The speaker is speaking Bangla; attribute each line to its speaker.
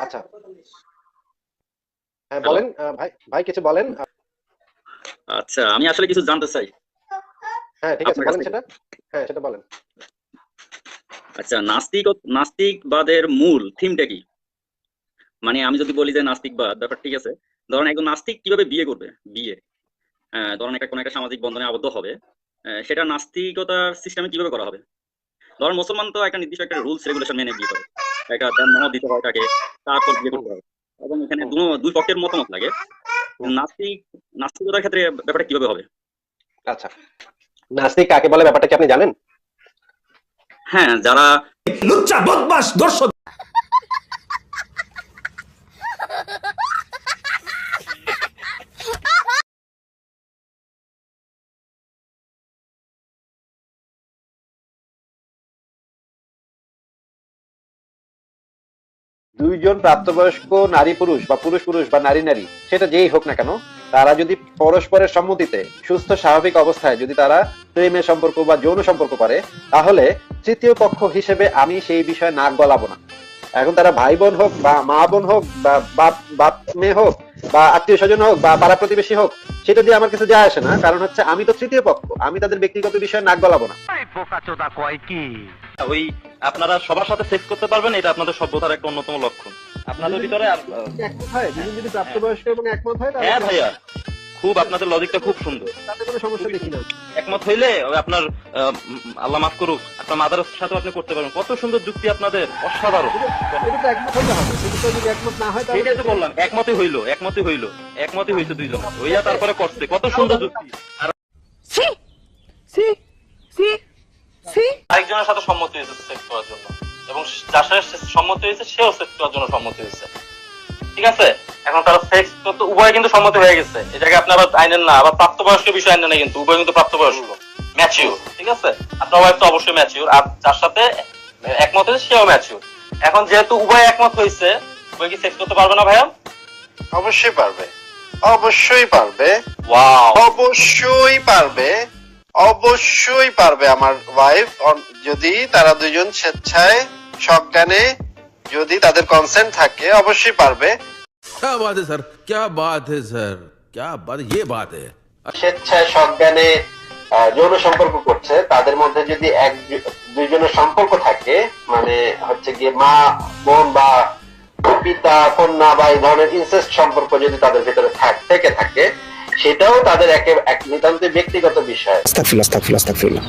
Speaker 1: আচ্ছা, হ্যাঁ
Speaker 2: হ্যালো।
Speaker 1: বলেন, ভাই ভাই কিছু বলেন।
Speaker 2: আচ্ছা, আমি আসলে কিছু জানতে চাই
Speaker 1: হ্যাঁ ঠিক আছে,
Speaker 2: আপনার কাছ
Speaker 1: বলেন
Speaker 2: থেকে।
Speaker 1: সেটা। হ্যাঁ সেটা বলেন।
Speaker 2: আচ্ছা, নাস্তিকবাদের মূল থিমটা কি? মানে আমি যদি বলি যে নাস্তিকবাদ ব্যাপার ঠিক আছে। ধরেন একজন নাস্তিক কিভাবে বিয়ে করবে? বিয়ে। ধরেন একটা কোনো একটা সামাজিক বন্ধনে আবদ্ধ হবে। সেটা নাস্তিকতার সিস্টেমে কিভাবে করা হবে? ধরেন মুসলমান তো একটা নির্দিষ্ট একটা রুলস রেগুলেশন মেনে বিয়ে করে। একটা জন্ম দিতে হয় তাকে, তারপর বিয়ে
Speaker 1: হুম,
Speaker 2: করতে হবে। এবং এখানে
Speaker 1: হুম,
Speaker 2: দুই পক্ষের মতামত লাগে।
Speaker 1: হুম।
Speaker 2: নাস্তিকতার ক্ষেত্রে ব্যাপারটা কিভাবে হবে?
Speaker 1: আচ্ছা, নাস্তিক কাকে বলে ব্যাপারটা কি আপনি জানেন?
Speaker 2: হ্যাঁ, যারা
Speaker 3: লুচ্চা বদমাস দর্শক।
Speaker 1: 2 জন প্রাপ্তবয়স্ক নারী পুরুষ বা পুরুষ পুরুষ বা নারী নারী, সেটা যেই হোক না কেন, তারা যদি পরস্পরের সম্মতিতে সুস্থ স্বাভাবিক অবস্থায় যদি তারা প্রেমের সম্পর্ক বা যৌন সম্পর্ক করে, তাহলে তৃতীয় পক্ষ হিসেবে আমি সেই বিষয়ে নাক গলাবো না। এখন তারা ভাই বোন হোক বা মা বোন হোক বা বাপ বাপ মেয়ে হোক বা আত্মীয় স্বজন হোক বা পাড়া প্রতিবেশী হোক, সেটা দিয়ে আমার কিছু যায় আসে না। কারণ হচ্ছে আমি তো তৃতীয় পক্ষ, আমি তাদের ব্যক্তিগত বিষয়ে নাক গলাবো না।
Speaker 4: ওই আপনারা সবার সাথে সেক্স করতে পারবেন, এটা আপনাদের সভ্যতার একটা অন্যতম লক্ষণ আপনাদের ভিতরে।
Speaker 1: একমত হয়, দুজন যদি প্রাপ্তবয়স্ক এবং একমত হয়
Speaker 4: হ্যাঁ
Speaker 1: তাহলে
Speaker 4: ভাইয়া, খুব আপনাদের লজিকটা খুব সুন্দর।
Speaker 1: তাতে কোনো সমস্যা দেখি না।
Speaker 4: একমত হইলে ওই আপনার আল্লাহ মাফ করুক, আপনার মাদারের সাথে আপনি করতে পারবেন। কত সুন্দর যুক্তি আপনাদের, অসাধারণ।
Speaker 1: এটা তো একমত হইতে হবে, কিন্তু তো যদি একমত না হয় তাহলে
Speaker 4: সেটাই তো বললাম, একমতই হইলো দুইজন, হইয়া তারপরে করছে। কত সুন্দর যুক্তি। আর আরেকজনের সাথে সম্মতি হয়েছে সেক্স করার জন্য, এবং যার সাথে সম্মতি হয়েছে সেও সেক্স করার জন্য সম্মতি হয়েছে। ঠিক আছে, এখন তারা সেক্স করতে উভয় কিন্তু সম্মতি হয়ে গেছে। এই জায়গায় আপনি আবার আইনেন না, আবার প্রাপ্তবয়স্ক বিষয় আইনেন না, কিন্তু উভয় কিন্তু প্রাপ্তবয়স্ক, ম্যাচিউর। ঠিক আছে, আপনার ওয়াইফ তো অবশ্যই ম্যাচিউর, আর যার সাথে একমত হয়েছে সেও ম্যাচিউর। এখন যেহেতু উভয় একমত হয়েছে, উভয় কি সেক্স করতে পারবে না ভাইয়া?
Speaker 5: অবশ্যই পারবে, অবশ্যই পারবে,
Speaker 4: ওয়াও,
Speaker 5: অবশ্যই পারবে, অবশ্যই পারবে আমার ওয়াইফ, যদি তারা দুজন স্বেচ্ছায় সজ্ঞানে, যদি তাদের কনসেন্ট থাকে, অবশ্যই পারবে।
Speaker 3: क्या बात है सर, क्या बात है सर, क्या बात, ये बात है।
Speaker 1: স্বেচ্ছায় সজ্ঞানে যৌন সম্পর্ক করছে, তাদের মধ্যে যদি দুইজনের সম্পর্ক থাকে, মানে হচ্ছে গিয়ে মা বোন বা পিতা কন্যা বা এই ধরনের ইনসেস্ট সম্পর্ক যদি তাদের ভিতরে থেকে থাকে, সেটাও তাদের এক নিতান্তই ব্যক্তিগত বিষয়।
Speaker 6: আস্তাগফিরুল্লাহ, আস্তাগফিরুল্লাহ, আস্তাগফিরুল্লাহ।